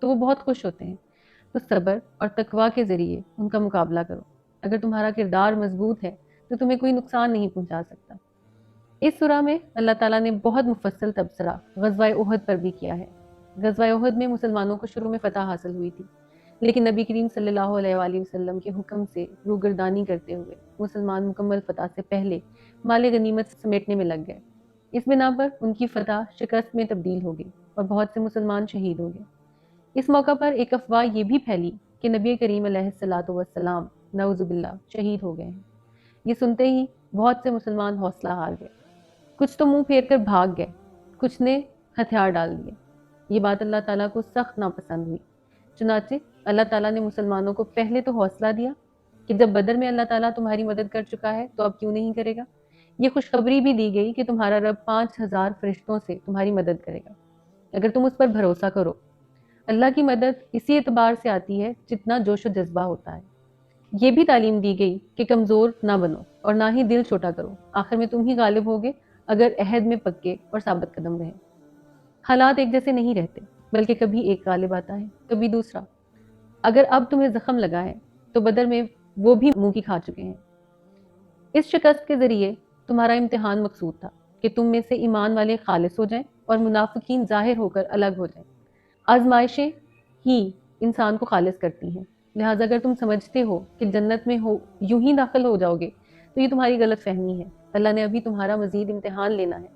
تو وہ بہت خوش ہوتے ہیں۔ تو صبر اور تقوی کے ذریعے ان کا مقابلہ کرو۔ اگر تمہارا کردار مضبوط ہے تو تمہیں کوئی نقصان نہیں پہنچا سکتا۔ اس سورہ میں اللہ تعالیٰ نے بہت مفصل تبصرہ غزوہ احد پر بھی کیا ہے۔ غزوہ احد میں مسلمانوں کو شروع میں فتح حاصل ہوئی تھی، لیکن نبی کریم صلی اللہ علیہ وآلہ وسلم کے حکم سے روگردانی کرتے ہوئے مسلمان مکمل فتح سے پہلے مال غنیمت سمیٹنے میں لگ گئے۔ اس بنا پر ان کی فتح شکست میں تبدیل ہو گئی اور بہت سے مسلمان شہید ہو گئے۔ اس موقع پر ایک افواہ یہ بھی پھیلی کہ نبی کریم علیہ الصلوۃ والسلام نعوذ باللہ شہید ہو گئے ہیں۔ یہ سنتے ہی بہت سے مسلمان حوصلہ ہار گئے، کچھ تو منہ پھیر کر بھاگ گئے، کچھ نے ہتھیار ڈال دیے۔ یہ بات اللہ تعالیٰ کو سخت ناپسند ہوئی، چنانچہ اللہ تعالیٰ نے مسلمانوں کو پہلے تو حوصلہ دیا کہ جب بدر میں اللہ تعالیٰ تمہاری مدد کر چکا ہے تو اب کیوں نہیں کرے گا۔ یہ خوشخبری بھی دی گئی کہ تمہارا رب 5000 فرشتوں سے تمہاری مدد کرے گا اگر تم اس پر بھروسہ کرو۔ اللہ کی مدد اسی اعتبار سے آتی ہے جتنا جوش و جذبہ ہوتا ہے۔ یہ بھی تعلیم دی گئی کہ کمزور نہ بنو اور نہ ہی دل چھوٹا کرو، آخر میں تم ہی غالب ہوگے اگر عہد میں پکے اور ثابت قدم رہے۔ حالات ایک جیسے نہیں رہتے، بلکہ کبھی ایک غالب آتا ہے، کبھی دوسرا۔ اگر اب تمہیں زخم لگا ہے تو بدر میں وہ بھی منہ کی کھا چکے ہیں۔ اس شکست کے ذریعے تمہارا امتحان مقصود تھا کہ تم میں سے ایمان والے خالص ہو جائیں اور منافقین ظاہر ہو کر الگ ہو جائیں۔ آزمائشیں ہی انسان کو خالص کرتی ہیں، لہٰذا اگر تم سمجھتے ہو کہ جنت میں ہو یوں ہی داخل ہو جاؤ گے تو یہ تمہاری غلط فہمی ہے۔ اللہ نے ابھی تمہارا مزید امتحان لینا ہے۔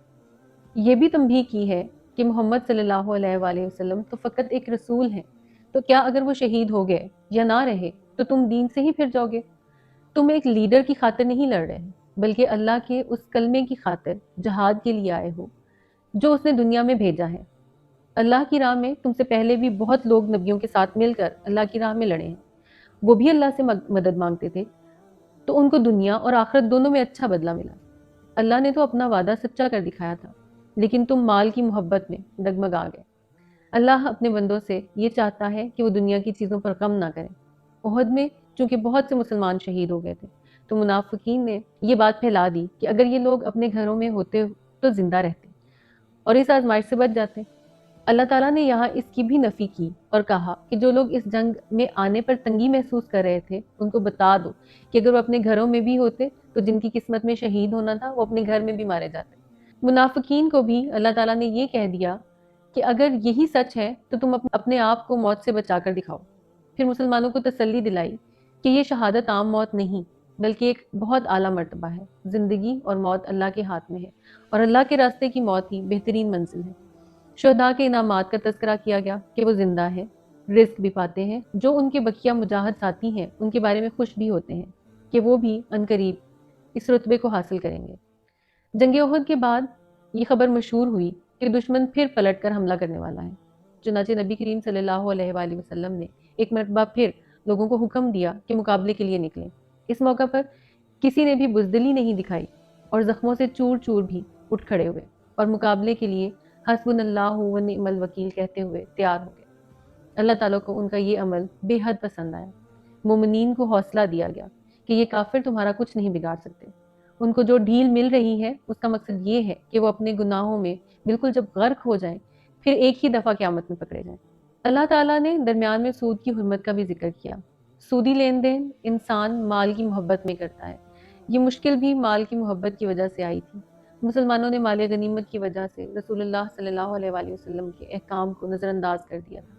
یہ بھی تنبیہ کی ہے کہ محمد صلی اللہ علیہ وآلہ وسلم تو فقط ایک رسول ہیں، تو کیا اگر وہ شہید ہو گئے یا نہ رہے تو تم دین سے ہی پھر جاؤ گے؟ تم ایک لیڈر کی خاطر نہیں لڑ رہے، بلکہ اللہ کے اس کلمے کی خاطر جہاد کے لیے آئے ہو جو اس نے دنیا میں بھیجا ہے۔ اللہ کی راہ میں تم سے پہلے بھی بہت لوگ نبیوں کے ساتھ مل کر اللہ کی راہ میں لڑے ہیں، وہ بھی اللہ سے مدد مانگتے تھے، تو ان کو دنیا اور آخرت دونوں میں اچھا بدلہ ملا۔ اللہ نے تو اپنا وعدہ سچا کر دکھایا تھا، لیکن تم مال کی محبت میں ڈگمگا گئے۔ اللہ اپنے بندوں سے یہ چاہتا ہے کہ وہ دنیا کی چیزوں پر غم نہ کریں۔ احد میں چونکہ بہت سے مسلمان شہید ہو گئے تھے تو منافقین نے یہ بات پھیلا دی کہ اگر یہ لوگ اپنے گھروں میں ہوتے تو زندہ رہتے اور اس آزمائش سے بچ جاتے۔ اللہ تعالیٰ نے یہاں اس کی بھی نفی کی اور کہا کہ جو لوگ اس جنگ میں آنے پر تنگی محسوس کر رہے تھے ان کو بتا دو کہ اگر وہ اپنے گھروں میں بھی ہوتے تو جن کی قسمت میں شہید ہونا تھا وہ اپنے گھر میں بھی مارے جاتے۔ منافقین کو بھی اللہ تعالیٰ نے یہ کہہ دیا کہ اگر یہی سچ ہے تو تم اپنے آپ کو موت سے بچا کر دکھاؤ۔ پھر مسلمانوں کو تسلی دلائی کہ یہ شہادت عام موت نہیں بلکہ ایک بہت اعلیٰ مرتبہ ہے۔ زندگی اور موت اللہ کے ہاتھ میں ہے اور اللہ کے راستے کی موت ہی بہترین منزل ہے۔ شہداء کے انعامات کا تذکرہ کیا گیا کہ وہ زندہ ہیں، رزق بھی پاتے ہیں، جو ان کے بقیہ مجاہد ساتھی ہیں ان کے بارے میں خوش بھی ہوتے ہیں کہ وہ بھی عنقریب اس رتبے کو حاصل کریں گے۔ جنگ احد کے بعد یہ خبر مشہور ہوئی کہ دشمن پھر پلٹ کر حملہ کرنے والا ہے، چنانچہ نبی کریم صلی اللہ علیہ وآلہ وسلم نے ایک مرتبہ پھر لوگوں کو حکم دیا کہ مقابلے کے لیے نکلیں۔ اس موقع پر کسی نے بھی بزدلی نہیں دکھائی اور زخموں سے چور چور بھی اٹھ کھڑے ہوئے اور مقابلے کے لیے حسبنا اللہ و نعم الوکیل کہتے ہوئے تیار ہو گئے۔ اللہ تعالیٰ کو ان کا یہ عمل بے حد پسند آیا۔ مومنین کو حوصلہ دیا گیا کہ یہ کافر تمہارا کچھ نہیں بگاڑ سکتے۔ ان کو جو ڈھیل مل رہی ہے اس کا مقصد یہ ہے کہ وہ اپنے گناہوں میں بالکل جب غرق ہو جائیں پھر ایک ہی دفعہ قیامت میں پکڑے جائیں۔ اللہ تعالیٰ نے درمیان میں سود کی حرمت کا بھی ذکر کیا۔ سودی لین دین انسان مال کی محبت میں کرتا ہے۔ یہ مشکل بھی مال کی محبت کی وجہ سے آئی تھی۔ مسلمانوں نے مال غنیمت کی وجہ سے رسول اللہ صلی اللہ علیہ وآلہ وسلم کے احکام کو نظر انداز کر دیا تھا،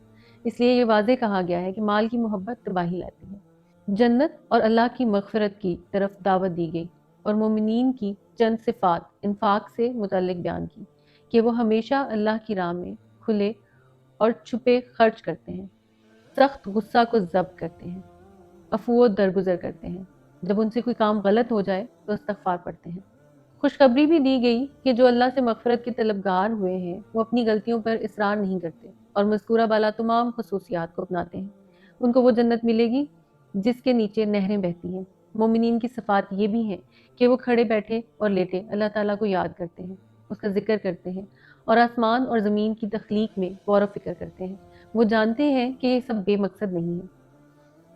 اس لیے یہ واضح کہا گیا ہے کہ مال کی محبت تباہی لاتی ہے۔ جنت اور اللہ کی مغفرت کی طرف دعوت دی گئی اور مومنین کی چند صفات انفاق سے متعلق بیان کی کہ وہ ہمیشہ اللہ کی راہ میں کھلے اور چھپے خرچ کرتے ہیں، سخت غصہ کو ضبط کرتے ہیں، عفو و درگزر کرتے ہیں، جب ان سے کوئی کام غلط ہو جائے تو استغفار پڑھتے ہیں۔ خوشخبری بھی دی گئی کہ جو اللہ سے مغفرت کے طلبگار ہوئے ہیں وہ اپنی غلطیوں پر اصرار نہیں کرتے اور مذکورہ بالا تمام خصوصیات کو اپناتے ہیں۔ ان کو وہ جنت ملے گی جس کے نیچے نہریں بہتی ہیں۔ مومنین کی صفات یہ بھی ہیں کہ وہ کھڑے بیٹھے اور لیٹے اللہ تعالیٰ کو یاد کرتے ہیں، اس کا ذکر کرتے ہیں اور آسمان اور زمین کی تخلیق میں غور و فکر کرتے ہیں۔ وہ جانتے ہیں کہ یہ سب بے مقصد نہیں ہے۔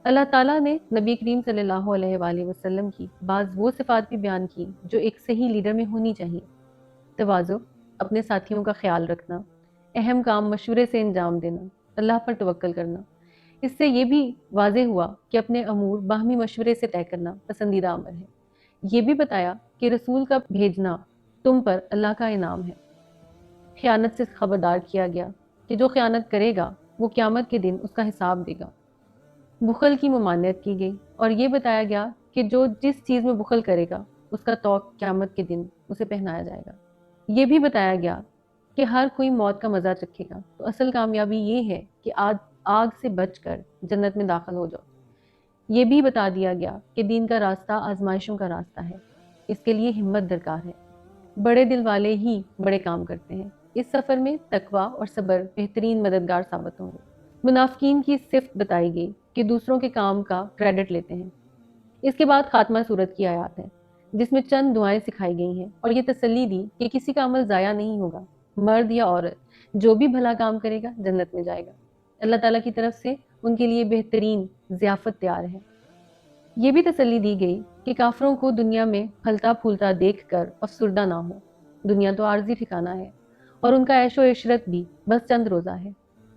اللہ تعالیٰ نے نبی کریم صلی اللہ علیہ وآلہ وسلم کی بعض وہ صفات بھی بیان کی جو ایک صحیح لیڈر میں ہونی چاہیے: تواضع، اپنے ساتھیوں کا خیال رکھنا، اہم کام مشورے سے انجام دینا، اللہ پر توکل کرنا۔ اس سے یہ بھی واضح ہوا کہ اپنے امور باہمی مشورے سے طے کرنا پسندیدہ امر ہے۔ یہ بھی بتایا کہ رسول کا بھیجنا تم پر اللہ کا انعام ہے۔ خیانت سے خبردار کیا گیا کہ جو خیانت کرے گا وہ قیامت کے دن اس کا حساب دے گا۔ بخل کی ممانعت کی گئی اور یہ بتایا گیا کہ جو جس چیز میں بخل کرے گا اس کا توق قیامت کے دن اسے پہنایا جائے گا۔ یہ بھی بتایا گیا کہ ہر کوئی موت کا مزہ چکھے گا، تو اصل کامیابی یہ ہے کہ آگ سے بچ کر جنت میں داخل ہو جاؤ۔ یہ بھی بتا دیا گیا کہ دین کا راستہ آزمائشوں کا راستہ ہے، اس کے لیے ہمت درکار ہے۔ بڑے دل والے ہی بڑے کام کرتے ہیں۔ اس سفر میں تقویٰ اور صبر بہترین مددگار ثابت ہوں گے۔ منافقین کی صفت بتائی گئی کہ دوسروں کے کام کا کریڈٹ لیتے ہیں۔ اس کے بعد خاتمہ سورت کی آیات ہے جس میں چند دعائیں سکھائی گئی ہیں اور یہ تسلی دی کہ کسی کا عمل ضائع نہیں ہوگا، مرد یا عورت جو بھی بھلا کام کرے گا جنت میں جائے گا۔ اللہ تعالیٰ کی طرف سے ان کے لیے بہترین ضیافت تیار ہے۔ یہ بھی تسلی دی گئی کہ کافروں کو دنیا میں پھلتا پھولتا دیکھ کر افسردہ نہ ہو، دنیا تو عارضی ٹھکانہ ہے اور ان کا عیش و عشرت بھی بس چند روزہ ہے۔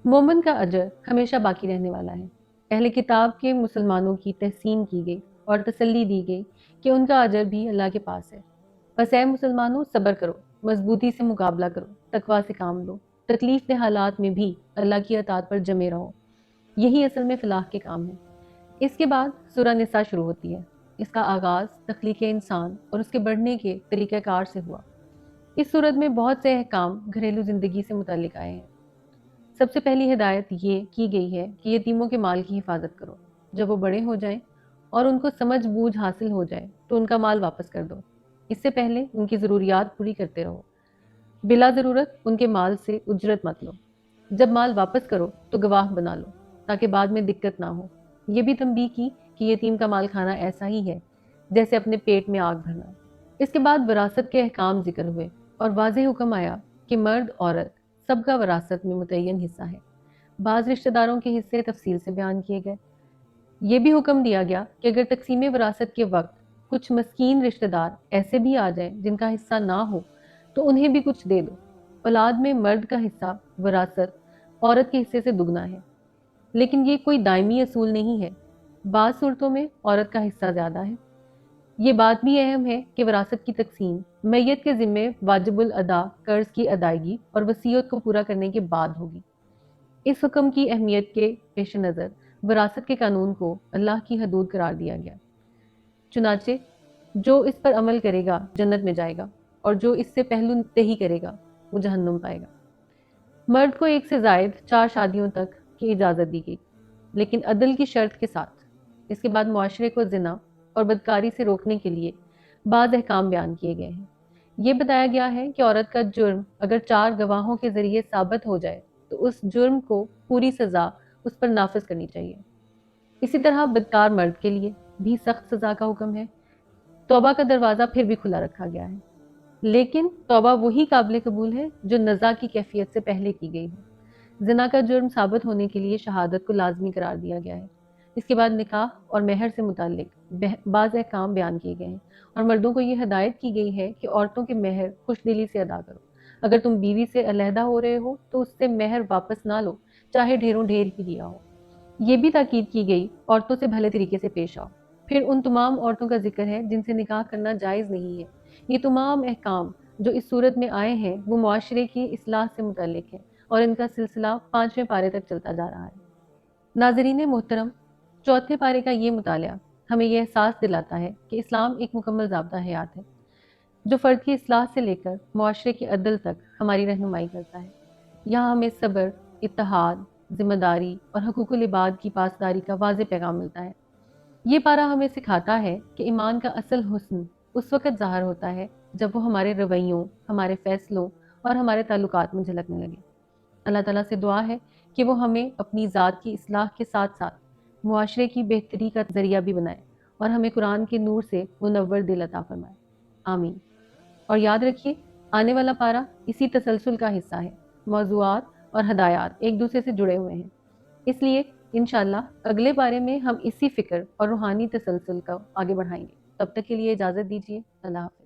مومن کا اجر ہمیشہ باقی رہنے والا ہے۔ اہل کتاب کے مسلمانوں کی تحسین کی گئی اور تسلی دی گئی کہ ان کا اجر بھی اللہ کے پاس ہے۔ بس اے مسلمانوں، صبر کرو، مضبوطی سے مقابلہ کرو، تقویٰ سے کام لو، تکلیف دہ حالات میں بھی اللہ کی اطاعت پر جمے رہو، یہی اصل میں فلاح کے کام ہے۔ اس کے بعد سورہ نساء شروع ہوتی ہے۔ اس کا آغاز تخلیق انسان اور اس کے بڑھنے کے طریقہ کار سے ہوا۔ اس سورت میں بہت سے احکام گھریلو زندگی سے متعلق آئے ہیں۔ سب سے پہلی ہدایت یہ کی گئی ہے کہ یتیموں کے مال کی حفاظت کرو۔ جب وہ بڑے ہو جائیں اور ان کو سمجھ بوجھ حاصل ہو جائے تو ان کا مال واپس کر دو۔ اس سے پہلے ان کی ضروریات پوری کرتے رہو۔ بلا ضرورت ان کے مال سے اجرت مت لو۔ جب مال واپس کرو تو گواہ بنا لو تاکہ بعد میں دقت نہ ہو۔ یہ بھی تنبیہ کی کہ یتیم کا مال کھانا ایسا ہی ہے جیسے اپنے پیٹ میں آگ بھرنا۔ اس کے بعد وراثت کے احکام ذکر ہوئے اور واضح حکم آیا کہ مرد عورت سب کا وراثت میں متعین حصہ ہے۔ بعض رشتہ داروں کے حصے تفصیل سے بیان کیے گئے۔ یہ بھی حکم دیا گیا کہ اگر تقسیم وراثت کے وقت کچھ مسکین رشتہ دار ایسے بھی آ جائیں جن کا حصہ نہ ہو تو انہیں بھی کچھ دے دو۔ اولاد میں مرد کا حصہ وراثت عورت کے حصے سے دگنا ہے، لیکن یہ کوئی دائمی اصول نہیں ہے۔ بعض صورتوں میں عورت کا حصہ زیادہ ہے۔ یہ بات بھی اہم ہے کہ وراثت کی تقسیم میت کے ذمے واجب الادا قرض کی ادائیگی اور وصیت کو پورا کرنے کے بعد ہوگی۔ اس حکم کی اہمیت کے پیش نظر وراثت کے قانون کو اللہ کی حدود قرار دیا گیا۔ چنانچہ جو اس پر عمل کرے گا جنت میں جائے گا اور جو اس سے پہلو تہی کرے گا وہ جہنم پائے گا۔ مرد کو ایک سے زائد 4 شادیوں تک کی اجازت دی گئی، لیکن عدل کی شرط کے ساتھ۔ اس کے بعد معاشرے کو زنا اور بدکاری سے روکنے کے لیے بعض احکام بیان کیے گئے ہیں۔ یہ بتایا گیا ہے کہ عورت کا جرم اگر 4 گواہوں کے ذریعے ثابت ہو جائے تو اس جرم کو پوری سزا اس پر نافذ کرنی چاہیے۔ اسی طرح بدکار مرد کے لیے بھی سخت سزا کا حکم ہے۔ توبہ کا دروازہ پھر بھی کھلا رکھا گیا ہے، لیکن توبہ وہی قابل قبول ہے جو نزا کی کیفیت سے پہلے کی گئی ہو۔ زنا کا جرم ثابت ہونے کے لیے شہادت کو لازمی قرار دیا گیا ہے۔ اس کے بعد نکاح اور مہر سے متعلق بعض احکام بیان کیے گئے ہیں اور مردوں کو یہ ہدایت کی گئی ہے کہ عورتوں کے مہر خوش دلی سے ادا کرو۔ اگر تم بیوی سے علیحدہ ہو رہے ہو تو اس سے مہر واپس نہ لو، چاہے ڈھیروں ڈھیر ہی دیا ہو۔ یہ بھی تاکید کی گئی عورتوں سے بھلے طریقے سے پیش آؤ۔ پھر ان تمام عورتوں کا ذکر ہے جن سے نکاح کرنا جائز نہیں ہے۔ یہ تمام احکام جو اس صورت میں آئے ہیں وہ معاشرے کی اصلاح سے متعلق ہے اور ان کا سلسلہ 5ویں پارے تک چلتا جا رہا ہے۔ ناظرین محترم، 4تھے پارے کا یہ مطالعہ ہمیں یہ احساس دلاتا ہے کہ اسلام ایک مکمل ضابطہ حیات ہے جو فرد کی اصلاح سے لے کر معاشرے کے عدل تک ہماری رہنمائی کرتا ہے۔ یہاں ہمیں صبر، اتحاد، ذمہ داری اور حقوق العباد کی پاسداری کا واضح پیغام ملتا ہے۔ یہ پارہ ہمیں سکھاتا ہے کہ ایمان کا اصل حسن اس وقت ظاہر ہوتا ہے جب وہ ہمارے رویوں، ہمارے فیصلوں اور ہمارے تعلقات میں جھلکنے لگے۔ اللہ تعالیٰ سے دعا ہے کہ وہ ہمیں اپنی ذات کی اصلاح کے ساتھ ساتھ معاشرے کی بہتری کا ذریعہ بھی بنائے اور ہمیں قرآن کے نور سے منور دل عطا فرمائے۔ آمین۔ اور یاد رکھیے، آنے والا پارہ اسی تسلسل کا حصہ ہے۔ موضوعات اور ہدایات ایک دوسرے سے جڑے ہوئے ہیں، اس لیے انشاءاللہ اگلے پارے میں ہم اسی فکر اور روحانی تسلسل کو آگے بڑھائیں گے۔ تب تک کے لیے اجازت دیجیے۔ اللہ حافظ۔